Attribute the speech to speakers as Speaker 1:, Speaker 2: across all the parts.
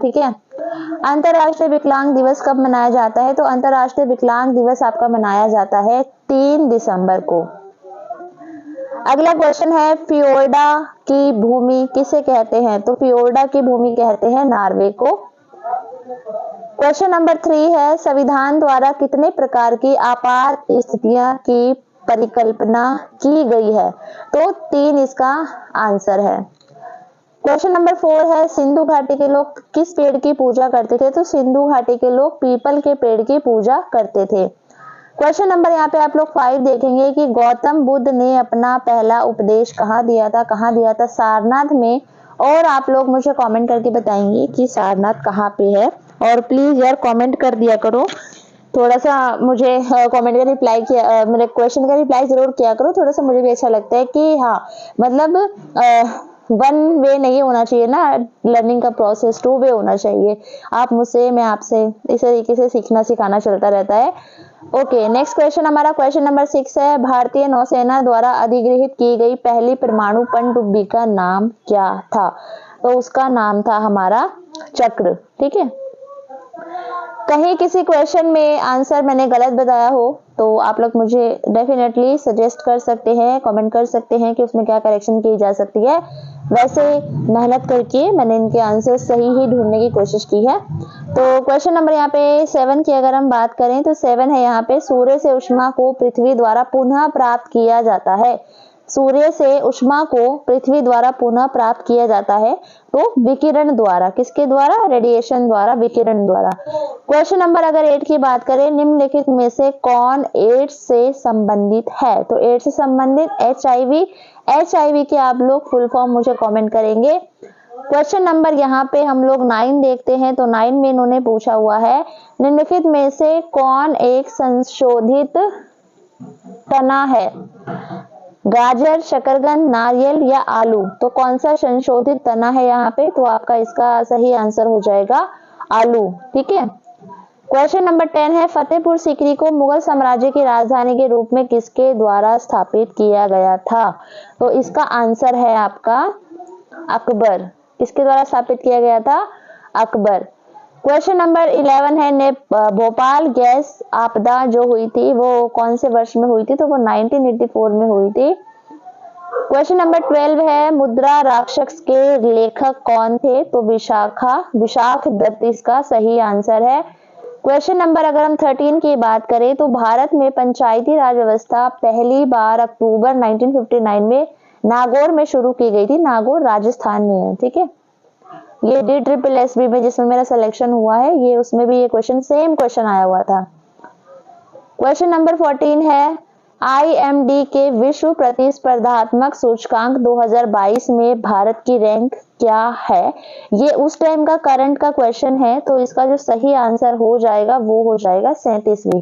Speaker 1: ठीक है। अंतरराष्ट्रीय विकलांग दिवस कब मनाया जाता है? तो अंतरराष्ट्रीय विकलांग दिवस आपका मनाया जाता है 3 दिसंबर को। अगला क्वेश्चन है, फियोर्डा की भूमि किसे कहते हैं? तो फियोर्डा की भूमि कहते हैं नॉर्वे को। क्वेश्चन नंबर 3 है, संविधान द्वारा कितने प्रकार की आपात स्थितियां की परिकल्पना की गई है? तो 3 इसका आंसर है। क्वेश्चन नंबर 4 है, सिंधु घाटी के लोग किस पेड़ की पूजा करते थे? तो सिंधु घाटी के लोग पीपल के पेड़ की पूजा करते थे। क्वेश्चन नंबर यहाँ पे आप लोग 5 देखेंगे कि गौतम बुद्ध ने अपना पहला उपदेश कहाँ दिया था? कहाँ दिया था? सारनाथ में। और आप लोग मुझे कमेंट करके बताएंगे कि सारनाथ कहाँ पे है। और प्लीज यार कमेंट कर दिया करो, थोड़ा सा मुझे कमेंट का रिप्लाई किया, मेरे क्वेश्चन का रिप्लाई जरूर किया करो, थोड़ा सा मुझे भी अच्छा लगता है कि हाँ मतलब वन वे नहीं होना चाहिए ना लर्निंग का प्रोसेस, 2 वे होना चाहिए। आप मुझसे, मैं आपसे, इस तरीके से सीखना सिखाना चलता रहता है। ओके, नेक्स्ट क्वेश्चन हमारा क्वेश्चन नंबर 6 है, भारतीय नौसेना द्वारा अधिगृहित की गई पहली परमाणु पनडुब्बी का नाम क्या था? तो उसका नाम था हमारा चक्र। ठीक है, कहीं किसी क्वेश्चन में आंसर मैंने गलत बताया हो तो आप लोग मुझे डेफिनेटली सजेस्ट कर सकते हैं, कमेंट कर सकते हैं कि उसमें क्या करेक्शन की जा सकती है। वैसे मेहनत करके मैंने इनके आंसर सही ही ढूंढने की कोशिश की है। तो क्वेश्चन नंबर यहाँ पे 7 की अगर हम बात करें तो 7 है यहाँ पे, सूर्य से ऊष्मा को पृथ्वी द्वारा पुनः प्राप्त किया जाता है। सूर्य से ऊष्मा को पृथ्वी द्वारा पुनः प्राप्त किया जाता है तो विकिरण द्वारा। किसके द्वारा? रेडिएशन द्वारा, विकिरण द्वारा। क्वेश्चन नंबर अगर 8 की बात करें, निम्नलिखित में से कौन एड्स से संबंधित है? तो एड्स से संबंधित HIV। HIV के आप लोग फुल फॉर्म मुझे कमेंट करेंगे। क्वेश्चन नंबर यहाँ पे हम लोग 9 देखते हैं तो 9 में इन्होंने पूछा हुआ है, निम्नलिखित में से कौन एक संशोधित तना है? गाजर, शकरकंद, नारियल या आलू? तो कौन सा संशोधित तना है यहाँ पे? तो आपका इसका सही आंसर हो जाएगा आलू। ठीक है, क्वेश्चन नंबर 10 है, फतेहपुर सीकरी को मुगल साम्राज्य की राजधानी के रूप में किसके द्वारा स्थापित किया गया था? तो इसका आंसर है आपका अकबर। किसके द्वारा स्थापित किया गया था? अकबर। क्वेश्चन नंबर 11 है, भोपाल गैस आपदा जो हुई थी वो कौन से वर्ष में हुई थी? तो वो 1984 में हुई थी। क्वेश्चन नंबर 12 है, मुद्रा राक्षस के लेखक कौन थे? तो विशाख दत्त इसका सही आंसर है। क्वेश्चन नंबर अगर हम 13 की बात करें तो भारत में पंचायती राज व्यवस्था पहली बार अक्टूबर 1959 में नागौर में शुरू की गई थी। नागौर राजस्थान में है। ठीक है, ये DSSB में जिसमें मेरा सिलेक्शन हुआ है, ये उसमें भी ये क्वेश्चन सेम क्वेश्चन आया हुआ था। क्वेश्चन नंबर 14 है, IMD के विश्व प्रतिस्पर्धात्मक सूचकांक 2022 में भारत की रैंक क्या है? ये उस टाइम का करंट का क्वेश्चन है तो इसका जो सही आंसर हो जाएगा वो हो जाएगा 37वीं।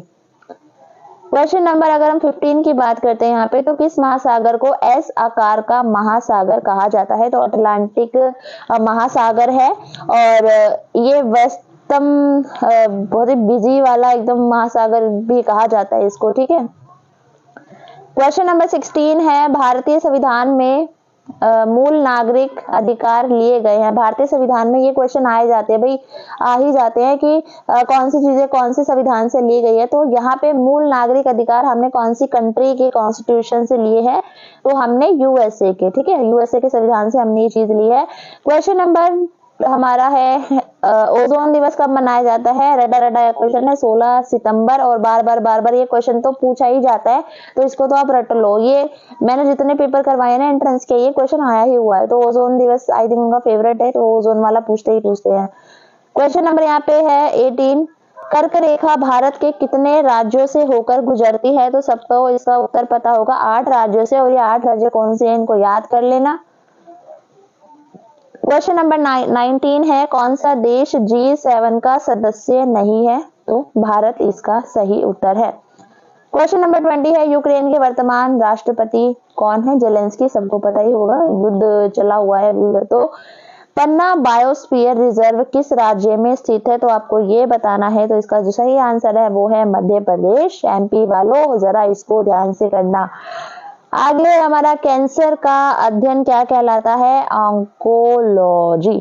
Speaker 1: क्वेश्चन नंबर अगर हम 15 की बात करते हैं यहाँ पे, तो किस महासागर को S आकार का महासागर कहा जाता है? तो अटलांटिक महासागर है और ये वेस्टर्न बहुत ही बिजी वाला एकदम महासागर भी कहा जाता है इसको। ठीक है, क्वेश्चन नंबर 16 है, भारतीय संविधान में मूल नागरिक अधिकार लिए गए हैं। भारतीय संविधान में ये क्वेश्चन आए जाते हैं भाई, आ ही जाते हैं कि कौन सी चीजें कौन से संविधान से ली गई है। तो यहाँ पे मूल नागरिक अधिकार हमने कौन सी कंट्री के कॉन्स्टिट्यूशन से लिए हैं? तो हमने USA के। ठीक है, USA के संविधान से हमने ये चीज ली है। क्वेश्चन नंबर हमारा है, ओजोन दिवस कब मनाया जाता है? रटा रटा क्वेश्चन है, 16 सितंबर। और बार बार ये क्वेश्चन तो पूछा ही जाता है तो इसको तो आप रट लो। ये मैंने जितने पेपर करवाए ना एंट्रेंस के, ये क्वेश्चन आया ही हुआ है। तो ओजोन दिवस आई थिंक उनका फेवरेट है तो ओजोन वाला पूछते हैं। क्वेश्चन नंबर यहाँ पे है 18, कर्क रेखा भारत के कितने राज्यों से होकर गुजरती है? तो सबको इसका उत्तर पता होगा, 8 राज्यों से। और ये 8 राज्य कौन से हैं इनको याद कर लेना। क्वेश्चन नंबर 19 है, कौन सा देश G7 का सदस्य नहीं है? तो भारत इसका सही उत्तर है। क्वेश्चन नंबर 20 है, यूक्रेन के वर्तमान राष्ट्रपति कौन है? जेलेंस्की, सबको पता ही होगा, युद्ध चला हुआ है। तो पन्ना बायोस्फीयर रिजर्व किस राज्य में स्थित है? तो आपको ये बताना है। तो इसका जो सही आंसर है वो है मध्य प्रदेश। MP वालों जरा इसको ध्यान से करना। आगे हमारा कैंसर का अध्ययन क्या कहलाता है? ऑन्कोलॉजी।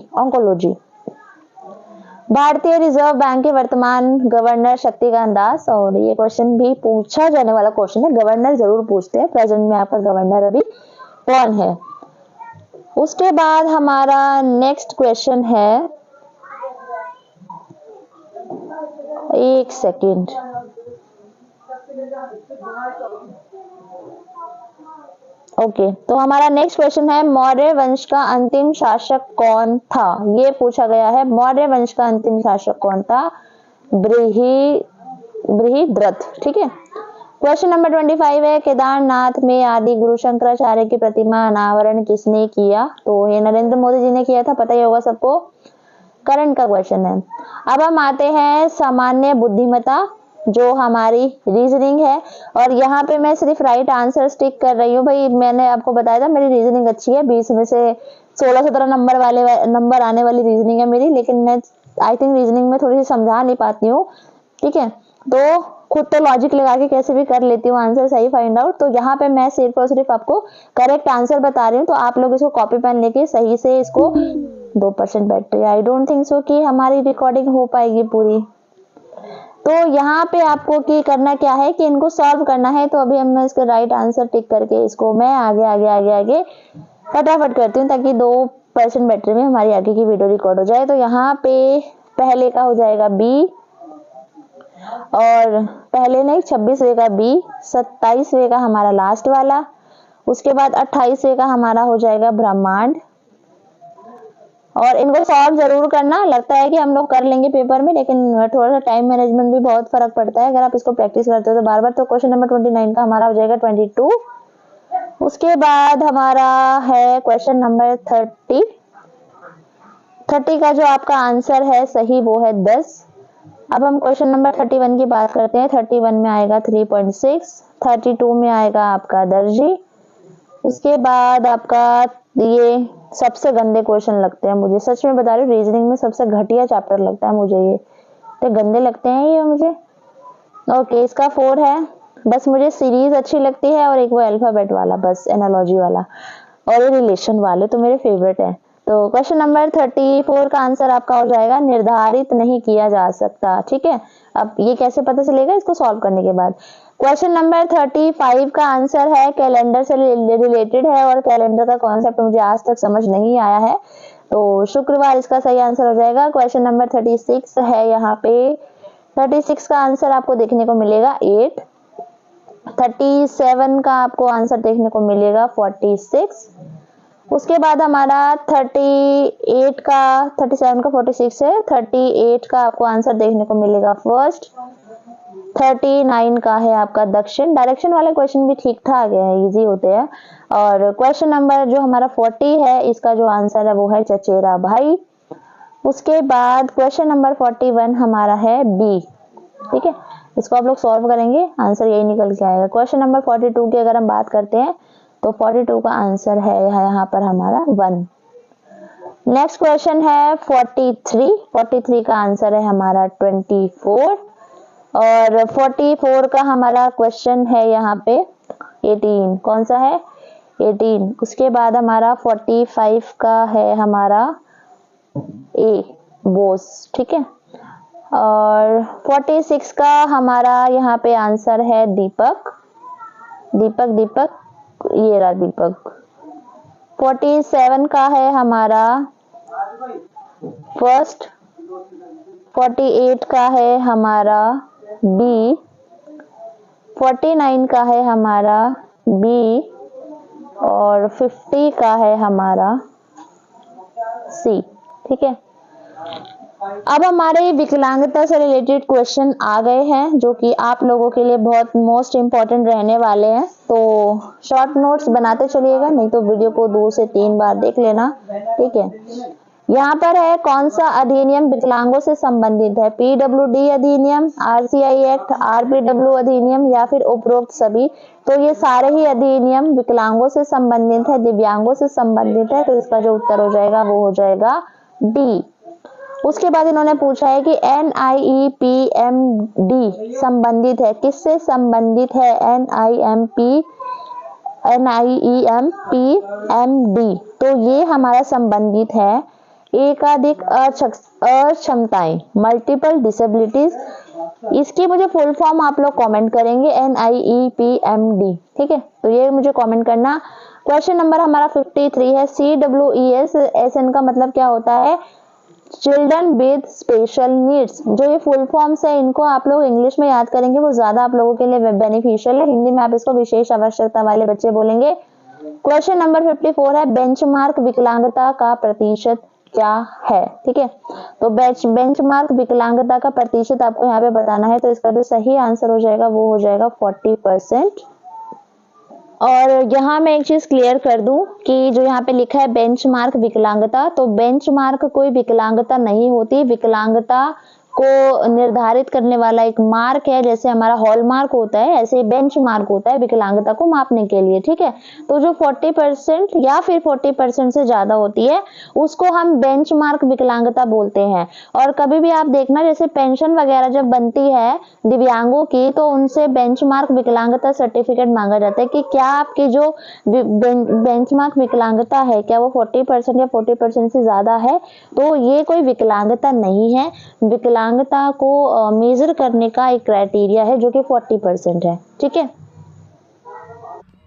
Speaker 1: भारतीय रिजर्व बैंक के वर्तमान गवर्नर शक्तिकांत दास, और ये क्वेश्चन भी पूछा जाने वाला क्वेश्चन है, गवर्नर जरूर पूछते हैं, प्रेजेंट में आपका गवर्नर अभी कौन है। उसके बाद हमारा नेक्स्ट क्वेश्चन है, एक सेकेंड, ओके तो हमारा नेक्स्ट क्वेश्चन है, मौर्य वंश का अंतिम शासक कौन था। ये पूछा गया है, मौर्य वंश का अंतिम शासक कौन था, बृहद्रथ। ठीक है। क्वेश्चन नंबर 25 है, केदारनाथ में आदि गुरु शंकराचार्य की प्रतिमा अनावरण किसने किया। तो ये नरेंद्र मोदी जी ने किया था, पता ही होगा सबको, करंट का क्वेश्चन है। अब हम आते हैं सामान्य बुद्धिमत्ता, जो हमारी रीजनिंग है, और यहाँ पे मैं सिर्फ राइट आंसर टिक कर रही हूँ। भाई मैंने आपको बताया था मेरी रीजनिंग अच्छी है, 20 में से 16-17 नंबर आने वाली रीजनिंग है मेरी, लेकिन मैं आई थिंक रीजनिंग में थोड़ी सी समझा नहीं पाती हूँ। ठीक है, तो खुद तो लॉजिक लगा के कैसे भी कर लेती हूँ आंसर सही फाइंड आउट। तो यहाँ पे मैं सिर्फ और सिर्फ आपको करेक्ट आंसर बता रही हूँ, तो आप लोग इसको कॉपी पेन लेके सही से इसको 2% battery, I don't think so कि हमारी रिकॉर्डिंग हो पाएगी पूरी। तो यहाँ पे आपको की करना क्या है कि इनको सॉल्व करना है। तो अभी मैं इसका राइट आंसर टिक करके इसको मैं आगे फटाफट करती हूँ, ताकि 2% बैटरी में हमारी आगे की वीडियो रिकॉर्ड हो जाए। तो यहाँ पे पहले का हो जाएगा बी, और पहले नहीं 26वें का बी, 27वें का हमारा लास्ट वाला, उसके बाद 28वें का हमारा हो जाएगा ब्रह्मांड। और इनको सॉल्व जरूर करना, लगता है कि हम लोग कर लेंगे पेपर में, लेकिन थोड़ा सा टाइम मैनेजमेंट भी बहुत फर्क पड़ता है अगर आप इसको प्रैक्टिस करते हो तो बार बार। तो क्वेश्चन नंबर 29 का हमारा हो जाएगा 22। उसके बाद हमारा है क्वेश्चन नंबर 30 का जो आपका आंसर है सही वो है 10। अब हम क्वेश्चन नंबर 31 की बात करते हैं। 31 में आएगा 3.6, 32 में आएगा आपका दर्जी। उसके बाद आपका ये सबसे गंदे क्वेश्चन लगते हैं मुझे, सच में बता रही हूँ, रीजनिंग में सबसे घटिया चैप्टर लगता है मुझे, ये तो गंदे लगते हैं ये मुझे। ओके, इसका 4 है। बस मुझे सीरीज अच्छी लगती है, और एक वो अल्फाबेट वाला, बस एनालॉजी वाला, और ये रिलेशन वाले तो मेरे फेवरेट है। तो क्वेश्चन नंबर 34 का आंसर आपका हो जाएगा, निर्धारित नहीं किया जा सकता। ठीक है, अब ये कैसे पता चलेगा, इसको सॉल्व करने के बाद। क्वेश्चन नंबर 35 का आंसर है, कैलेंडर से रिलेटेड है, और कैलेंडर का कॉन्सेप्ट मुझे आज तक समझ नहीं आया है, तो शुक्रवार इसका सही आंसर हो जाएगा। क्वेश्चन नंबर 36 है, यहाँ पे 36 का आंसर आपको देखने को मिलेगा 8। 37 का आपको आंसर देखने को मिलेगा 46। उसके बाद हमारा 37 का 46 है, 38 का आपको आंसर देखने को मिलेगा फर्स्ट। 39 का है आपका दक्षिण। डायरेक्शन वाले क्वेश्चन भी ठीक ठाक है, इजी होते हैं। और क्वेश्चन नंबर जो हमारा 40 है, इसका जो आंसर है वो है चचेरा भाई। उसके बाद क्वेश्चन नंबर 41 हमारा है बी। ठीक है, इसको आप लोग सॉल्व करेंगे, आंसर यही निकल के आएगा। क्वेश्चन नंबर 42 की अगर हम बात करते हैं तो 42 का आंसर है यहाँ पर हमारा 1। नेक्स्ट क्वेश्चन है 43 का आंसर है हमारा 24, और 44 का हमारा क्वेश्चन है यहाँ पे 18। कौन सा है, 18। उसके बाद हमारा 45 का है हमारा ए, बोस। ठीक है, और 46 का हमारा यहाँ पे आंसर है दीपक, ये रहा दीपक। 47 का है हमारा फर्स्ट। 48 का है हमारा बी। 49 का है हमारा बी, और 50 का है हमारा सी। ठीक है, अब हमारे विकलांगता से रिलेटेड क्वेश्चन आ गए हैं, जो कि आप लोगों के लिए बहुत मोस्ट इम्पोर्टेंट रहने वाले हैं। तो शॉर्ट नोट्स बनाते चलिएगा, नहीं तो वीडियो को 2 से 3 बार देख लेना। ठीक है, यहाँ पर है कौन सा अधिनियम विकलांगों से संबंधित है, पीडब्ल्यूडी अधिनियम, आरसीआई एक्ट, आरपीडब्ल्यू अधिनियम, या फिर उपरोक्त सभी। तो ये सारे ही अधिनियम विकलांगों से संबंधित है, दिव्यांगों से संबंधित है। तो इसका जो उत्तर हो जाएगा वो हो जाएगा डी। उसके बाद इन्होंने पूछा है कि NIEPMD संबंधित है, किससे संबंधित है NIEPMD। तो ये हमारा संबंधित है एकाधिक अक्षमताएं, मल्टीपल डिसेबिलिटीज। इसकी मुझे फुल फॉर्म आप लोग कमेंट करेंगे, NIEPMD, ठीक है, तो ये मुझे कमेंट करना। क्वेश्चन नंबर हमारा 53 है, CWESN का मतलब क्या होता है? Children with special needs. जो ये फुल फॉर्म्स है इनको आप लोग इंग्लिश में याद करेंगे, वो ज्यादा आप लोगों के लिए बेनिफिशियल है। हिंदी में आप इसको विशेष आवश्यकता वाले बच्चे बोलेंगे। क्वेश्चन नंबर 54 है, बेंचमार्क विकलांगता का प्रतिशत क्या है? ठीक है, तो बेंचमार्क विकलांगता का प्रतिशत आपको यहाँ पे बताना है, तो इसका जो सही आंसर हो जाएगा वो हो जाएगा 40%। और यहाँ मैं एक चीज क्लियर कर दूं कि जो यहाँ पे लिखा है बेंचमार्क विकलांगता, तो बेंचमार्क कोई विकलांगता नहीं होती। विकलांगता को निर्धारित करने वाला एक मार्क है, जैसे हमारा हॉलमार्क होता है ऐसे ही बेंचमार्क होता है विकलांगता को मापने के लिए, ठीक है। तो जो 40% या फिर 40% से ज्यादा होती है उसको हम बेंचमार्क विकलांगता बोलते हैं। और कभी भी आप देखना, जैसे पेंशन वगैरह जब बनती है दिव्यांगों की, तो उनसे बेंचमार्क विकलांगता सर्टिफिकेट मांगा जाता है कि क्या आपकी जो बेंचमार्क विकलांगता है क्या वो 40% या 40% से ज्यादा है। तो ये कोई विकलांगता नहीं है, विकलांगता को मेजर करने का एक क्राइटेरिया है जो कि 40% है, ठीक है।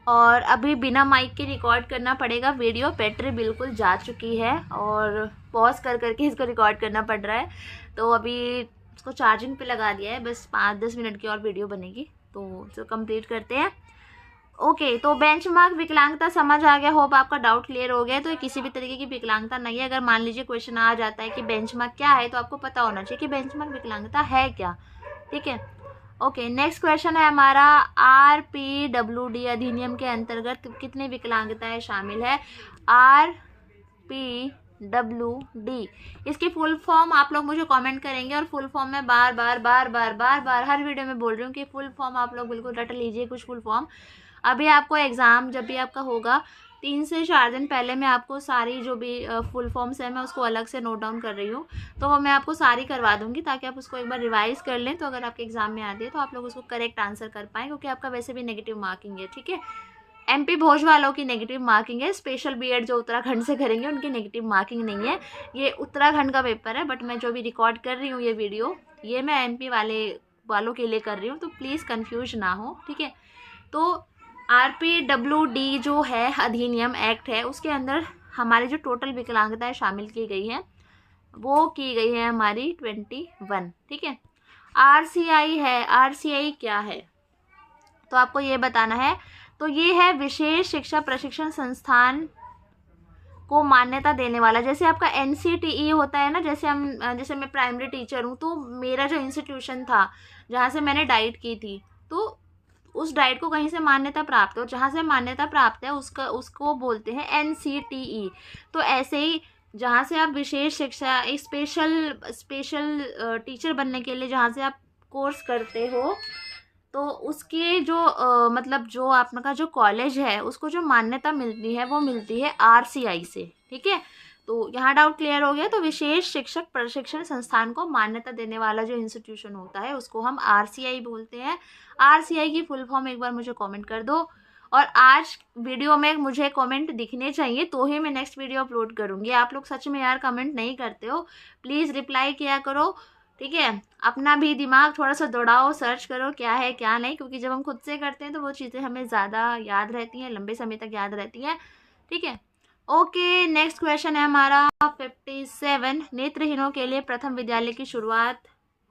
Speaker 2: और अभी बिना माइक के रिकॉर्ड करना पड़ेगा वीडियो, बैटरी बिल्कुल जा चुकी है और पॉज कर करके इसको रिकॉर्ड करना पड़ रहा है। तो अभी इसको चार्जिंग पे लगा दिया है, बस 5-10 मिनट की और वीडियो बनेगी, तो कंप्लीट करते हैं। ओके, तो बेंचमार्क विकलांगता समझ आ गया, होप आपका डाउट क्लियर हो गया। तो ये किसी भी तरीके की विकलांगता नहीं है। अगर मान लीजिए क्वेश्चन आ जाता है कि बेंचमार्क क्या है, तो आपको पता होना चाहिए कि बेंचमार्क विकलांगता है क्या, ठीक है। ओके, नेक्स्ट क्वेश्चन है हमारा, RPWD अधिनियम के अंतर्गत कितनी विकलांगताएं शामिल है? RPWD, इसकी फुल फॉर्म आप लोग मुझे कमेंट करेंगे, और फुल फॉर्म में बार बार हर वीडियो में बोल रही हूँ कि फुल फॉर्म आप लोग बिल्कुल रट लीजिए कुछ फुल फॉर्म। अभी आपको एग्ज़ाम जब भी आपका होगा 3 से 4 दिन पहले मैं आपको सारी जो भी फुल फॉर्म्स है मैं उसको अलग से नोट डाउन कर रही हूँ, तो वो मैं आपको सारी करवा दूंगी ताकि आप उसको एक बार रिवाइज कर लें। तो अगर आपके एग्जाम में आती है तो आप लोग उसको करेक्ट आंसर कर पाएँ, क्योंकि आपका वैसे भी नेगेटिव मार्किंग है, ठीक है। MP भोज वालों की नेगेटिव मार्किंग है, स्पेशल BEd जो उत्तराखंड से करेंगे उनकी नेगेटिव मार्किंग नहीं है। ये उत्तराखंड का पेपर है, बट मैं जो भी रिकॉर्ड कर रही हूँ ये वीडियो, ये मैं MP वालों के लिए कर रही हूँ, तो प्लीज़ कन्फ्यूज ना हो, ठीक है। तो RPWD जो है अधिनियम एक्ट है, उसके अंदर हमारे जो टोटल विकलांगताएं शामिल की गई हैं वो की गई है हमारी 21, ठीक है। RCI है, RCI क्या है तो आपको ये बताना है। तो ये है विशेष शिक्षा प्रशिक्षण संस्थान को मान्यता देने वाला। जैसे आपका NCTE होता है ना, जैसे मैं प्राइमरी टीचर हूँ, तो मेरा जो इंस्टीट्यूशन था जहाँ से मैंने डाइट की थी, तो उस डाइट को कहीं से मान्यता प्राप्त है, और जहाँ से मान्यता प्राप्त है उसको बोलते हैं NCTE। तो ऐसे ही जहाँ से आप विशेष शिक्षा, एक स्पेशल टीचर बनने के लिए जहाँ से आप कोर्स करते हो, तो उसके जो मतलब जो आपका जो कॉलेज है उसको जो मान्यता मिलती है वो मिलती है RCI से, ठीक है। तो यहाँ डाउट क्लियर हो गया। तो विशेष शिक्षक प्रशिक्षण संस्थान को मान्यता देने वाला जो इंस्टीट्यूशन होता है उसको हम RCI बोलते हैं। RCI की फुल फॉर्म एक बार मुझे कमेंट कर दो, और आज वीडियो में मुझे कमेंट दिखने चाहिए तो ही मैं नेक्स्ट वीडियो अपलोड करूँगी। आप लोग सच में यार कमेंट नहीं करते हो, प्लीज़ रिप्लाई किया करो, ठीक है। अपना भी दिमाग थोड़ा सा दौड़ाओ, सर्च करो क्या है क्या नहीं, क्योंकि जब हम खुद से करते हैं तो वो चीज़ें हमें ज़्यादा याद रहती हैं, लंबे समय तक याद रहती हैं, ठीक है। ओके, नेक्स्ट क्वेश्चन है हमारा 57, नेत्रहीनों के लिए प्रथम विद्यालय की शुरुआत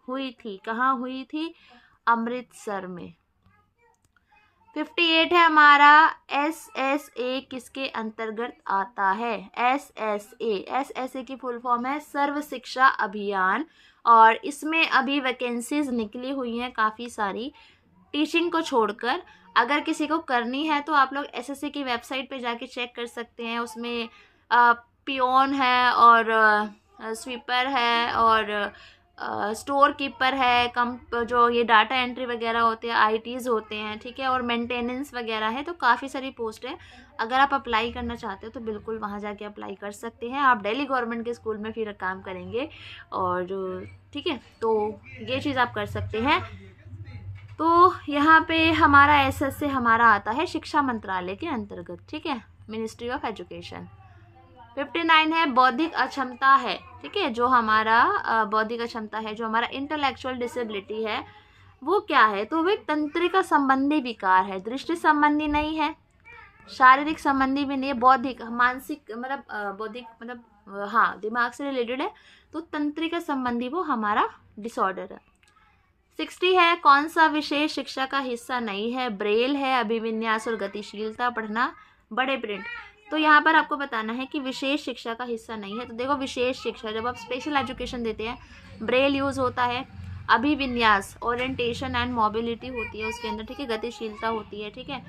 Speaker 2: हुई थी, कहाँ हुई थी? अमृतसर में। 58 है हमारा, SSA किसके अंतर्गत आता है? SSA की फुल फॉर्म है सर्व शिक्षा अभियान, और इसमें अभी वैकेंसीज निकली हुई हैं काफ़ी सारी, टीचिंग को छोड़कर। अगर किसी को करनी है तो आप लोग SSA की वेबसाइट पे जाके चेक कर सकते हैं। उसमें पियोन है, और स्वीपर है, और स्टोर कीपर है, जो ये डाटा एंट्री वगैरह होते हैं, ITs होते हैं, ठीक है, और मेंटेनेंस वगैरह है। तो काफ़ी सारी पोस्ट है। अगर आप अप्लाई करना चाहते हो तो बिल्कुल वहाँ जाके अप्लाई कर सकते हैं। आप दिल्ली गवर्नमेंट के स्कूल में फिर काम करेंगे, और ठीक है, तो ये चीज़ आप कर सकते हैं। तो यहाँ पे हमारा SSA हमारा आता है शिक्षा मंत्रालय के अंतर्गत, ठीक है, मिनिस्ट्री ऑफ एजुकेशन। 59 है बौद्धिक अक्षमता है, ठीक है, जो हमारा बौद्धिक अक्षमता है, जो हमारा इंटेलेक्चुअल डिसेबिलिटी है वो क्या है, तो वो एक तंत्रिका संबंधी विकार है, दृष्टि संबंधी नहीं है, शारीरिक संबंधी भी नहीं है, बौद्धिक मानसिक मतलब बौद्धिक मतलब हाँ दिमाग से रिलेटेड है, तो तंत्रिका संबंधी वो हमारा डिसऑर्डर है। 60 है कौन सा विशेष शिक्षा का हिस्सा नहीं है, ब्रेल है, अभिविन्यास और गतिशीलता, पढ़ना, बड़े प्रिंट। तो यहाँ पर आपको बताना है कि विशेष शिक्षा का हिस्सा नहीं है। तो देखो विशेष शिक्षा जब आप स्पेशल एजुकेशन देते हैं ब्रेल यूज़ होता है, अभिविन्यास ओरिएंटेशन एंड मोबिलिटी होती है उसके अंदर, ठीक है, गतिशीलता होती है, ठीक है,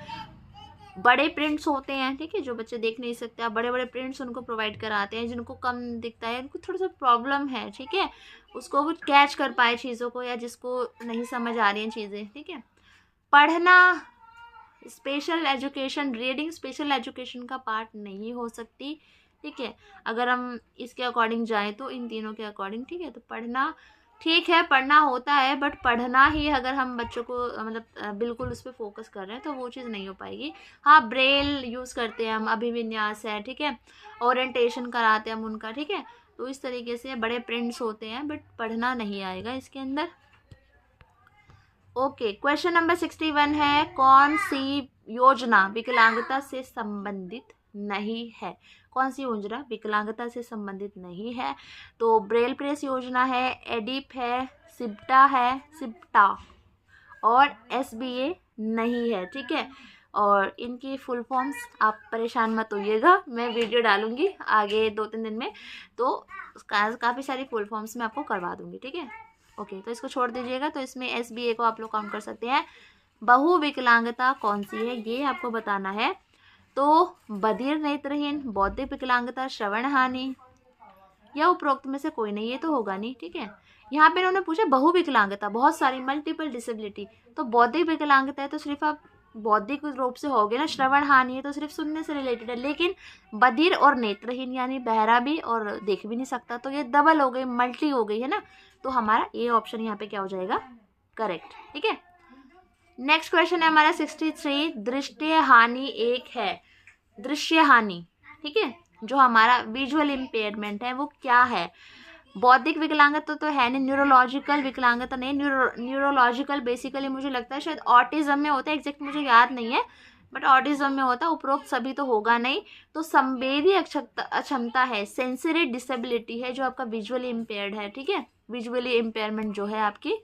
Speaker 2: बड़े प्रिंट्स होते हैं, ठीक है, जो बच्चे देख नहीं सकते आप बड़े बड़े प्रिंट्स उनको प्रोवाइड कराते हैं, जिनको कम दिखता है, उनको थोड़ा सा प्रॉब्लम है, ठीक है, उसको वो कैच कर पाए चीज़ों को, या जिसको नहीं समझ आ रही हैं चीज़ें, ठीक है। पढ़ना special education, reading special education का पार्ट नहीं हो सकती, ठीक है, अगर हम इसके अकॉर्डिंग जाएं तो इन तीनों के अकॉर्डिंग, ठीक है। तो पढ़ना ठीक है, पढ़ना होता है, बट पढ़ना ही अगर हम बच्चों को मतलब बिल्कुल उस पर फोकस कर रहे हैं तो वो चीज़ नहीं हो पाएगी। हाँ ब्रेल यूज़ करते हैं हम, अभिविन्यास है, ठीक है, ओरिएंटेशन कराते हैं हम उनका, ठीक है, तो इस तरीके से बड़े प्रिंट्स होते हैं, बट पढ़ना नहीं आएगा इसके अंदर। ओके, क्वेश्चन नंबर 61 है कौन सी योजना विकलांगता से संबंधित नहीं है, कौन सी योजना विकलांगता से संबंधित नहीं है, तो ब्रेल प्रेस योजना है, एडिप है, सिप्टा और SBA नहीं है, ठीक है। और इनकी फुल फॉर्म्स आप परेशान मत होइएगा, मैं वीडियो डालूंगी आगे 2-3 दिन में, तो काफ़ी सारी फुल फॉर्म्स मैं आपको करवा दूंगी, ठीक है। ओके, तो इसको छोड़ दीजिएगा। तो इसमें SBA को आप लोग काउंट कर सकते हैं। बहु विकलांगता कौन सी है ये आपको बताना है, तो बधिर, नेत्रहीन, बौद्धिक विकलांगता, श्रवण हानि या उपरोक्त में से कोई नहीं, ये तो होगा नहीं, ठीक है। यहाँ पे उन्होंने पूछा बहु विकलांगता, बहुत सारी मल्टीपल डिसेबिलिटी, तो बौद्धिक विकलांगता है तो सिर्फ आप बौद्धिक रूप से होगे ना, श्रवण हानि है तो सिर्फ सुनने से रिलेटेड है, लेकिन बधिर और नेत्रहीन यानी बहरा भी और देख भी नहीं सकता, तो ये डबल हो गई, मल्टी हो गई है ना, तो हमारा ये ऑप्शन यहाँ पे क्या हो जाएगा, करेक्ट, ठीक है। नेक्स्ट क्वेश्चन है हमारा 63, दृष्टि हानि एक है, दृश्य हानि, ठीक है, जो हमारा विजुअल इम्पेयरमेंट है वो क्या है, बौद्धिक विकलांगता तो है नहीं, न्यूरोलॉजिकल विकलांगता नहीं, न्यूरोलॉजिकल बेसिकली मुझे लगता है शायद ऑटिज्म में होता है, एग्जैक्ट मुझे याद नहीं है, बट ऑटिज्म में होता है, उपरोक्त सभी तो होगा नहीं। तो संवेदी अक्षमता है, सेंसरी डिसेबिलिटी है, जो आपका विजुअली इम्पेयर्ड है, ठीक है, विजुअली इम्पेयरमेंट जो है आपकी।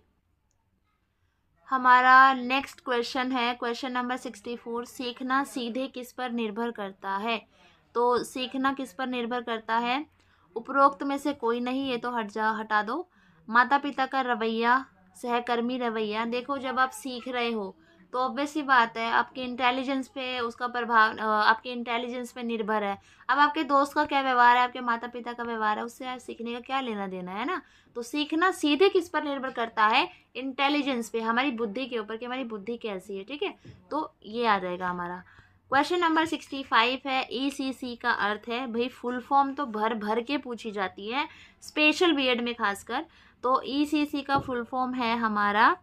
Speaker 2: हमारा नेक्स्ट क्वेश्चन है क्वेश्चन नंबर 64, सीखना सीधे किस पर निर्भर करता है, तो सीखना किस पर निर्भर करता है, उपरोक्त में से कोई नहीं, ये तो हटा दो, माता पिता का रवैया, सहकर्मी रवैया, देखो जब आप सीख रहे हो तो ऑब्वियस ही बात है आपके इंटेलिजेंस पे उसका प्रभाव आपके इंटेलिजेंस पे निर्भर है। अब आपके दोस्त का क्या व्यवहार है, आपके माता पिता का व्यवहार है, उससे सीखने का क्या लेना देना है ना। तो सीखना सीधे किस पर निर्भर करता है, इंटेलिजेंस पे, हमारी बुद्धि के ऊपर कि हमारी बुद्धि कैसी है, ठीक है, तो ये आ जाएगा हमारा। क्वेश्चन नंबर 65 है, ECC का अर्थ है, भाई फुल फॉर्म तो भर भर के पूछी जाती है स्पेशल बीएड में खासकर, तो ECC का फुल फॉर्म है हमारा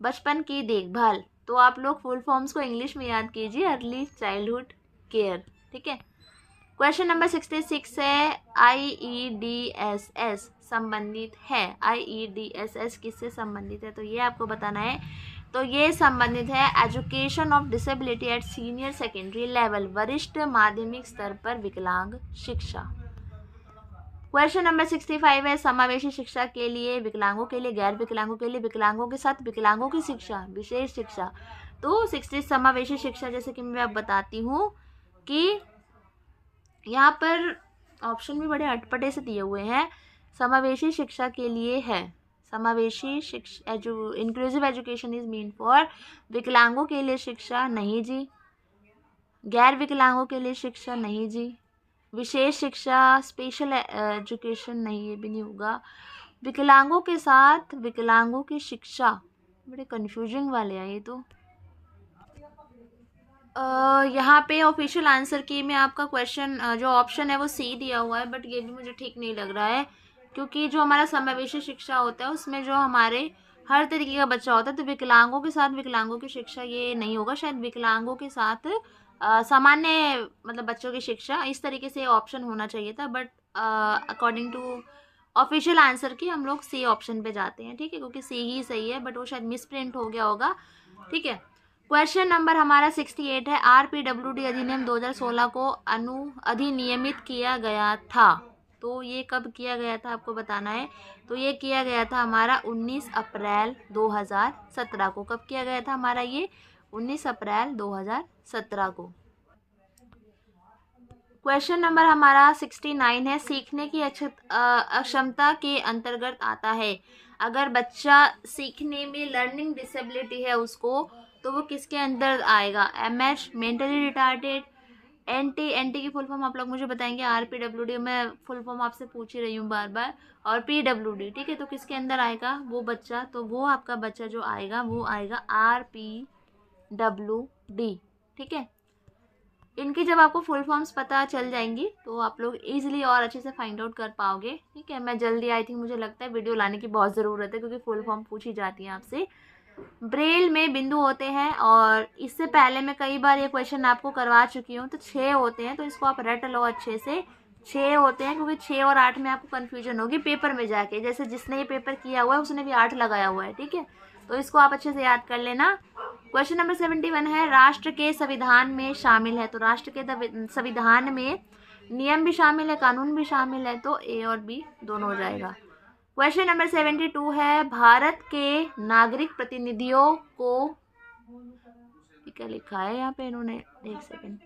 Speaker 2: बचपन की देखभाल। तो आप लोग फुल फॉर्म्स को इंग्लिश में याद कीजिए, अर्ली चाइल्डहुड केयर, ठीक है। क्वेश्चन नंबर 66 है, IEDSS संबंधित है, IEDSS किससे संबंधित है, तो ये आपको बताना है। तो ये संबंधित है education of disability at senior secondary level, वरिष्ठ माध्यमिक स्तर पर विकलांग शिक्षा। क्वेश्चन नंबर 65 है, समावेशी शिक्षा के लिए विकलांगों के लिए, गैर विकलांगों के लिए, विकलांगों के साथ विकलांगों की शिक्षा, विशेष शिक्षा। तो 60 समावेशी शिक्षा, जैसे कि मैं अब बताती हूँ कि यहाँ पर ऑप्शन भी बड़े अटपटे से दिए हुए हैं। समावेशी शिक्षा के लिए है, समावेशी शिक्षा inclusive education is mean for, विकलांगों के लिए शिक्षा नहीं जी, गैर विकलांगों के लिए शिक्षा नहीं जी, विशेष शिक्षा स्पेशल एजुकेशन नहीं, ये भी नहीं होगा, विकलांगों के साथ विकलांगों की शिक्षा, बड़े कंफ्यूजिंग वाले हैं ये तो। यहाँ पे ऑफिशियल आंसर की में आपका क्वेश्चन जो ऑप्शन है वो C दिया हुआ है, बट ये भी मुझे ठीक नहीं लग रहा है, क्योंकि जो हमारा समावेशी शिक्षा होता है उसमें जो हमारे हर तरीके का बच्चा होता है, तो विकलांगों के साथ विकलांगों की शिक्षा ये नहीं होगा, शायद विकलांगों के साथ सामान्य मतलब बच्चों की शिक्षा, इस तरीके से ऑप्शन होना चाहिए था, but according to official answer key हम लोग सी ऑप्शन पे जाते हैं, ठीक है, क्योंकि सी ही सही है, बट वो शायद मिस प्रिंट हो गया होगा, ठीक है। क्वेश्चन नंबर हमारा 68 है, RPWD अधिनियम 2016 को अधिनियमित किया गया था, तो ये कब किया गया था आपको बताना है। तो ये किया गया था हमारा 19 अप्रैल 2017 को। कब किया गया था हमारा ये? 19 अप्रैल 2017 को। क्वेश्चन नंबर हमारा 69 है, सीखने की अक्षमता के अंतर्गत आता है। अगर बच्चा सीखने में लर्निंग डिसेबिलिटी है उसको, तो वो किसके अंदर आएगा? MS, मेंटली रिटार्डेड, एनटी की फुल फॉर्म आप लोग मुझे बताएंगे। RPWD मैं फुल फॉर्म आपसे पूछ ही रही हूँ बार बार, और PWD, ठीक है। तो किसके अंदर आएगा वो बच्चा? तो वो आपका बच्चा जो आएगा वो आएगा RPWD, ठीक है। इनकी जब आपको फुल फॉर्म्स पता चल जाएंगी तो आप लोग इजीली और अच्छे से फाइंड आउट कर पाओगे, ठीक है। मैं जल्दी आई थिंक मुझे लगता है वीडियो लाने की बहुत ज़रूरत है, क्योंकि फुल फॉर्म पूछी जाती है आपसे। ब्रेल में बिंदु होते हैं, और इससे पहले मैं कई बार ये क्वेश्चन आपको करवा चुकी हूँ। तो 6 होते हैं, तो इसको आप रट लो अच्छे से। 6 होते हैं, क्योंकि 6 और 8 में आपको कन्फ्यूजन होगी पेपर में जाके। जैसे जिसने ये पेपर किया हुआ है उसने भी 8 लगाया हुआ है, ठीक है। तो इसको आप अच्छे से याद कर लेना। क्वेश्चन नंबर 71 है, राष्ट्र के संविधान में शामिल है। तो राष्ट्र के संविधान में नियम भी शामिल है, कानून भी शामिल है, तो A और B दोनों हो जाएगा। क्वेश्चन नंबर 72 है, भारत के नागरिक प्रतिनिधियों को, क्या लिखा है यहाँ पे इन्होंने, एक सेकंड,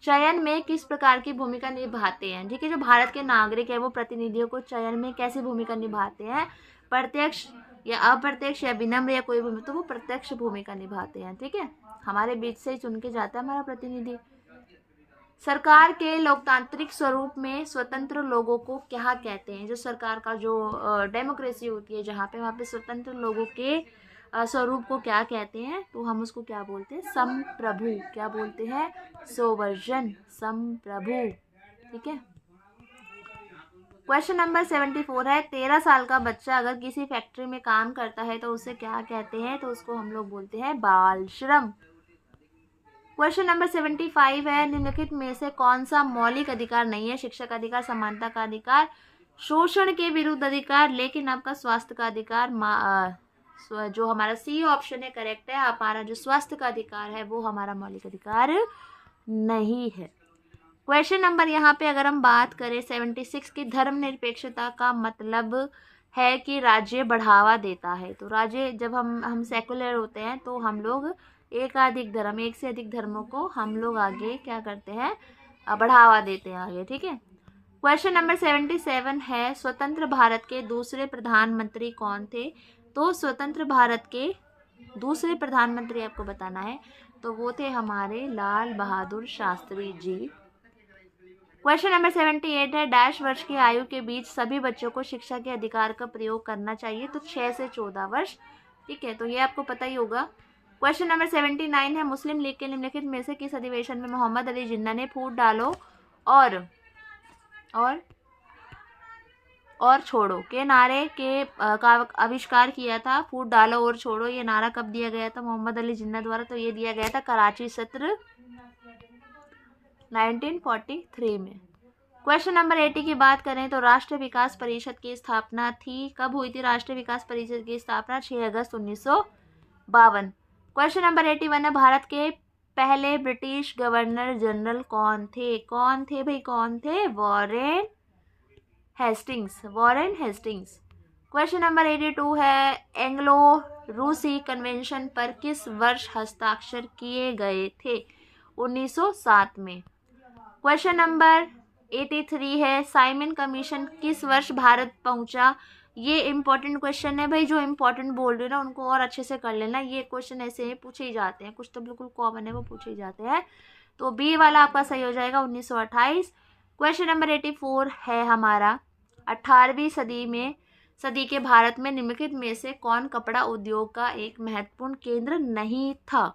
Speaker 2: चयन में किस प्रकार की भूमिका निभाते हैं, ठीक है। जो भारत के नागरिक है वो प्रतिनिधियों को चयन में कैसी भूमिका निभाते हैं? प्रत्यक्ष या अप्रत्यक्ष या विनम्र या कोई भी, तो वो प्रत्यक्ष भूमिका निभाते हैं, ठीक है। हमारे बीच से ही चुन के जाता है हमारा प्रतिनिधि। सरकार के लोकतांत्रिक स्वरूप में स्वतंत्र लोगों को क्या कहते हैं? जो सरकार का जो डेमोक्रेसी होती है जहाँ पे, वहाँ पे स्वतंत्र लोगों के स्वरूप को क्या कहते हैं? तो हम उसको क्या बोलते हैं? संप्रभु। क्या बोलते हैं? सोवर्जन, संप्रभु, ठीक है। क्वेश्चन नंबर 74 है, 13 साल का बच्चा अगर किसी फैक्ट्री में काम करता है तो उसे क्या कहते हैं? तो उसको हम लोग बोलते हैं बाल श्रम। क्वेश्चन नंबर 75 है, निम्नलिखित में से कौन सा मौलिक अधिकार नहीं है? शिक्षा का अधिकार, समानता का अधिकार, शोषण के विरुद्ध अधिकार, लेकिन आपका स्वास्थ्य का अधिकार, जो हमारा C ऑप्शन है करेक्ट है। हमारा जो स्वास्थ्य का अधिकार है वो हमारा मौलिक अधिकार नहीं है। क्वेश्चन नंबर यहाँ पे अगर हम बात करें 76 की, धर्मनिरपेक्षता का मतलब है कि राज्य बढ़ावा देता है। तो राज्य, जब हम सेकुलर होते हैं तो हम लोग एक से अधिक धर्मों को हम लोग आगे क्या करते हैं? बढ़ावा देते हैं आगे, ठीक है। क्वेश्चन नंबर 77 है, स्वतंत्र भारत के दूसरे प्रधानमंत्री कौन थे? तो स्वतंत्र भारत के दूसरे प्रधानमंत्री आपको बताना है, तो वो थे हमारे लाल बहादुर शास्त्री जी। क्वेश्चन नंबर 78 है, डैश वर्ष की आयु के बीच सभी बच्चों को शिक्षा के अधिकार का प्रयोग करना चाहिए। तो 6 से 14 वर्ष, ठीक है। तो ये आपको पता ही होगा। क्वेश्चन नंबर 79 है, मुस्लिम लीग के निम्नलिखित में से किस अधिवेशन में मोहम्मद अली जिन्ना ने फूट डालो और छोड़ो के नारे का आविष्कार किया था? फूट डालो और छोड़ो, ये नारा कब दिया गया था मोहम्मद अली जिन्ना द्वारा? तो ये दिया गया था कराची सत्र 1943 में। क्वेश्चन नंबर 80 की बात करें तो राष्ट्रीय विकास परिषद की स्थापना थी, कब हुई थी राष्ट्रीय विकास परिषद की स्थापना? 6 अगस्त 1952। क्वेश्चन नंबर 81 है, भारत के पहले ब्रिटिश गवर्नर जनरल कौन थे? कौन थे भाई, कौन थे? Warren Hastings. क्वेश्चन नंबर 82 है, एंग्लो रूसी कन्वेंशन पर किस वर्ष हस्ताक्षर किए गए थे? 1907 में। क्वेश्चन नंबर 83 है, साइमन कमीशन किस वर्ष भारत पहुंचा? ये इंपॉर्टेंट क्वेश्चन है भाई, जो इंपॉर्टेंट बोल रहे हो ना उनको और अच्छे से कर लेना। ये क्वेश्चन ऐसे ही पूछे ही जाते हैं, कुछ तो बिल्कुल कॉमन है वो पूछे ही जाते हैं। तो B वाला आपका सही हो जाएगा 1928। क्वेश्चन नंबर 84 है हमारा, 18वीं सदी के भारत में निम्नलिखित में से कौन कपड़ा उद्योग का एक महत्वपूर्ण केंद्र नहीं था?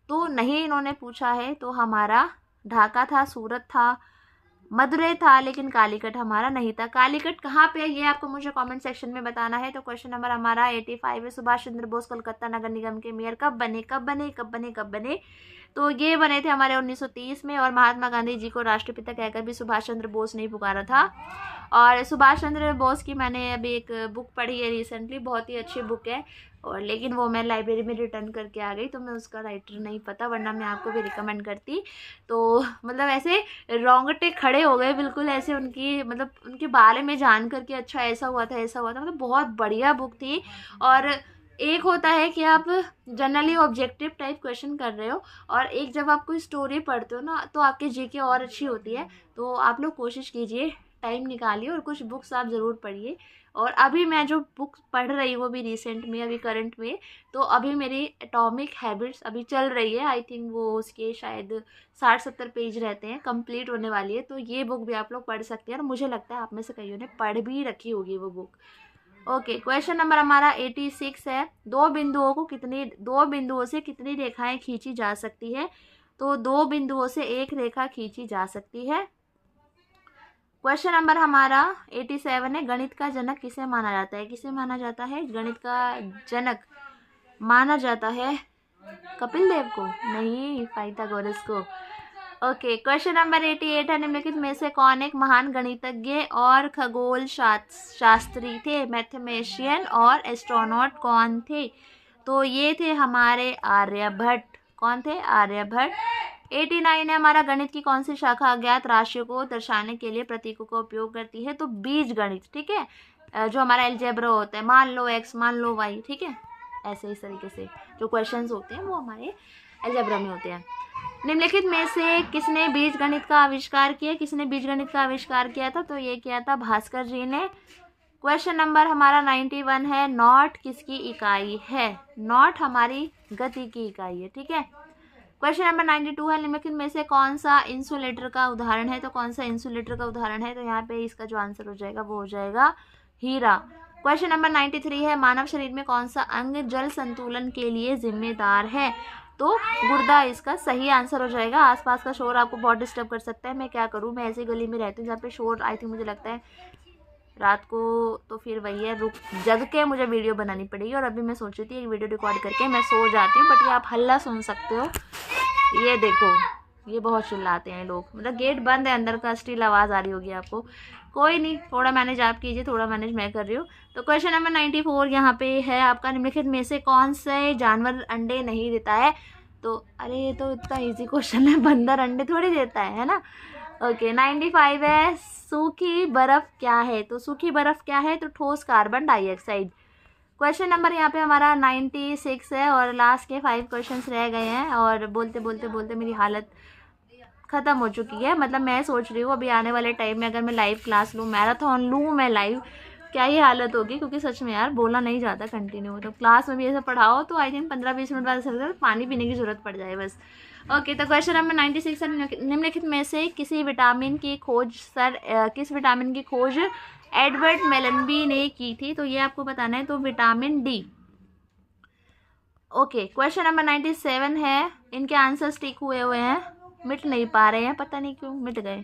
Speaker 2: तो नहीं इन्होंने पूछा है, तो हमारा ढाका था, सूरत था, मदुरै था, लेकिन कालीकट हमारा नहीं था। कालीकट कहाँ पे है ये आपको मुझे कमेंट सेक्शन में बताना है। तो क्वेश्चन नंबर हमारा 85 है, सुभाष चंद्र बोस कोलकाता नगर निगम के मेयर कब बने? तो ये बने थे हमारे 1930 में, और महात्मा गांधी जी को राष्ट्रपिता कहकर भी सुभाष चंद्र बोस ने पुकारा था। और सुभाष चंद्र बोस की मैंने अभी एक बुक पढ़ी है रिसेंटली, बहुत ही अच्छी बुक है, और लेकिन वो मैं लाइब्रेरी में रिटर्न करके आ गई, तो मैं उसका राइटर नहीं पता, वरना मैं आपको भी रिकमेंड करती। तो मतलब ऐसे रोंगटे खड़े हो गए बिल्कुल, ऐसे उनकी मतलब उनके बारे में जान करके, अच्छा ऐसा हुआ था ऐसा हुआ था, मतलब बहुत बढ़िया बुक थी। और एक होता है कि आप जनरली ऑब्जेक्टिव टाइप क्वेश्चन कर रहे हो, और एक जब आप कोई स्टोरी पढ़ते हो ना, तो आपकी जीके और अच्छी होती है। तो आप लोग कोशिश कीजिए, टाइम निकालिए और कुछ बुक्स आप ज़रूर पढ़िए। और अभी मैं जो बुक पढ़ रही हूँ अभी रिसेंट में, अभी करंट में, तो अभी मेरी एटॉमिक हैबिट्स अभी चल रही है। आई थिंक वो उसके शायद 60-70 पेज रहते हैं, कंप्लीट होने वाली है। तो ये बुक भी आप लोग पढ़ सकते हैं, और मुझे लगता है आप में से कईयों ने पढ़ भी रखी होगी वो बुक। ओके, क्वेश्चन नंबर हमारा 86 है, दो बिंदुओं से कितनी रेखाएं खींची जा सकती है? तो 2 बिंदुओं से एक रेखा खींची जा सकती है। क्वेश्चन नंबर हमारा 87 है, गणित का जनक किसे माना जाता है? किसे माना जाता है गणित का जनक? माना जाता है कपिल देव को? नहीं, पाइथागोरस को। ओके, क्वेश्चन नंबर 88 है, निम्नलिखित में से कौन एक महान गणितज्ञ और खगोल शास्त्री थे? मैथमेशियन और एस्ट्रोनॉट कौन थे? तो ये थे हमारे आर्यभट्ट। कौन थे? आर्यभट्ट। 89 है हमारा, गणित की कौन सी शाखा अज्ञात राशियों को दर्शाने के लिए प्रतीकों का उपयोग करती है? तो बीज गणित, ठीक है, जो हमारा अलजेब्रा होता है, मान लो x मान लो y, ठीक है, ऐसे इस तरीके से जो क्वेश्चंस होते हैं वो हमारे अलजेब्रा में होते हैं। निम्नलिखित में से किसने बीजगणित का आविष्कार किया? किसने बीजगणित का आविष्कार किया था? तो ये किया था भास्कर जी ने। क्वेश्चन नंबर हमारा 91 है, नॉट किसकी इकाई है? नॉट हमारी गति की इकाई है, ठीक है। क्वेश्चन नंबर 92 है, निम्नलिखित में से कौन सा इंसुलेटर का उदाहरण है? तो कौन सा इंसुलेटर का उदाहरण है? तो यहाँ पे इसका जो आंसर हो जाएगा वो हो जाएगा हीरा। क्वेश्चन नंबर 93 है, मानव शरीर में कौन सा अंग जल संतुलन के लिए जिम्मेदार है? तो गुर्दा इसका सही आंसर हो जाएगा। आसपास का शोर आपको बहुत डिस्टर्ब कर सकता है, मैं क्या करूं, मैं ऐसी गली में रहती हूँ जहाँ पे शोर आई थिंक मुझे लगता है रात को, तो फिर वही है, रुक जग के मुझे वीडियो बनानी पड़ेगी। और अभी मैं सोच रही थी एक वीडियो रिकॉर्ड करके मैं सो जाती हूँ, बट ये आप हल्ला सुन सकते हो, ये देखो, ये बहुत चिल्लाते हैं लोग, मतलब गेट बंद है, अंदर का स्टिल आवाज़ आ रही होगी आपको। कोई नहीं, थोड़ा मैनेज आप कीजिए, थोड़ा मैनेज मैं कर रही हूँ। तो क्वेश्चन नंबर 94 यहाँ पे है आपका, निम्नलिखित में से कौन से जानवर अंडे नहीं देता है? तो अरे ये तो इतना इजी क्वेश्चन है, बंदर अंडे थोड़ी देता है ना। ओके, 95 है, सूखी बर्फ क्या है? तो सूखी बर्फ क्या है? तो ठोस कार्बन डाइऑक्साइड। क्वेश्चन नंबर यहाँ पे हमारा 96 है, और लास्ट के 5 क्वेश्चंस रह गए हैं, और बोलते बोलते बोलते मेरी हालत ख़त्म हो चुकी है। मतलब मैं सोच रही हूँ अभी आने वाले टाइम में अगर मैं लाइव क्लास लूँ, मैराथन लूँ मैं लाइव, क्या ही हालत होगी, क्योंकि सच में यार बोला नहीं जाता कंटिन्यू। तो क्लास में भी ऐसा पढ़ाओ तो आई थिंक 15-20 मिनट बाद ऐसा पानी पीने की ज़रूरत पड़ जाए बस। ओके, तो क्वेश्चन नंबर 96 है, निम्नलिखित में से किस विटामिन की खोज एडवर्ड मेलनबी ने की थी? तो ये आपको बताना है, तो vitamin D. Okay, question number 97 है, इनके आंसर स्टिक हुए हैं, मिट नहीं पा रहे हैं, पता नहीं क्यों मिट गए।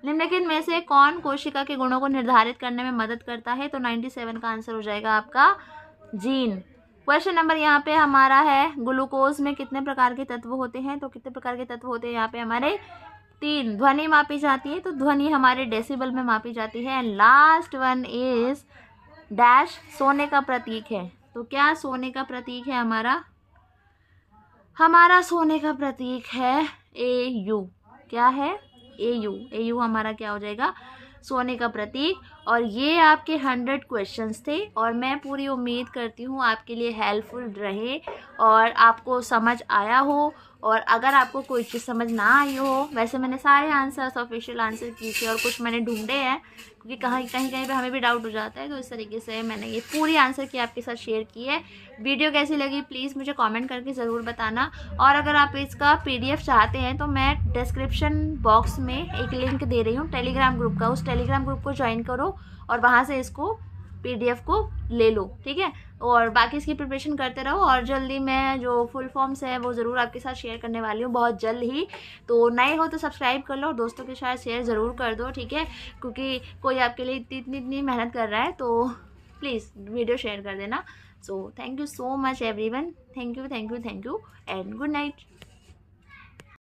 Speaker 2: निम्नलिखित में से कौन कोशिका के गुणों को निर्धारित करने में मदद करता है? तो 97 का आंसर हो जाएगा आपका जीन। क्वेश्चन नंबर यहाँ पे हमारा है, ग्लूकोज में कितने प्रकार के तत्व होते हैं? तो कितने प्रकार के तत्व होते हैं यहाँ पे हमारे? 3। ध्वनि मापी जाती है, तो ध्वनि हमारे डेसिबल में मापी जाती है। लास्ट वन इज डैश, सोने का प्रतीक है। तो क्या सोने का प्रतीक है हमारा? हमारा सोने का प्रतीक है AU। क्या है? AU। AU हमारा क्या हो जाएगा? सोने का प्रतीक। और ये आपके 100 क्वेश्चंस थे, और मैं पूरी उम्मीद करती हूँ आपके लिए हेल्पफुल रहे और आपको समझ आया हो। और अगर आपको कोई चीज़ समझ ना आई हो, वैसे मैंने सारे आंसर्स ऑफिशियल आंसर किए थे, और कुछ मैंने ढूंढे हैं, क्योंकि कहीं पे हमें भी डाउट हो जाता है, तो इस तरीके से मैंने ये पूरी आंसर की आपके साथ शेयर की है। वीडियो कैसी लगी प्लीज़ मुझे कमेंट करके ज़रूर बताना। और अगर आप इसका PDF चाहते हैं तो मैं डिस्क्रिप्शन बॉक्स में एक लिंक दे रही हूँ टेलीग्राम ग्रुप का, उस टेलीग्राम ग्रुप को ज्वाइन करो और वहाँ से इसको PDF को ले लो, ठीक है। और बाकी इसकी प्रिपरेशन करते रहो, और जल्दी मैं जो फुल फॉर्म्स है वो ज़रूर आपके साथ शेयर करने वाली हूँ, बहुत जल्द ही। तो नए हो तो सब्सक्राइब कर लो, और दोस्तों के साथ शेयर ज़रूर कर दो, ठीक है, क्योंकि कोई आपके लिए इतनी मेहनत कर रहा है, तो प्लीज़ वीडियो शेयर कर देना। So thank you so much everyone, thank you and good night.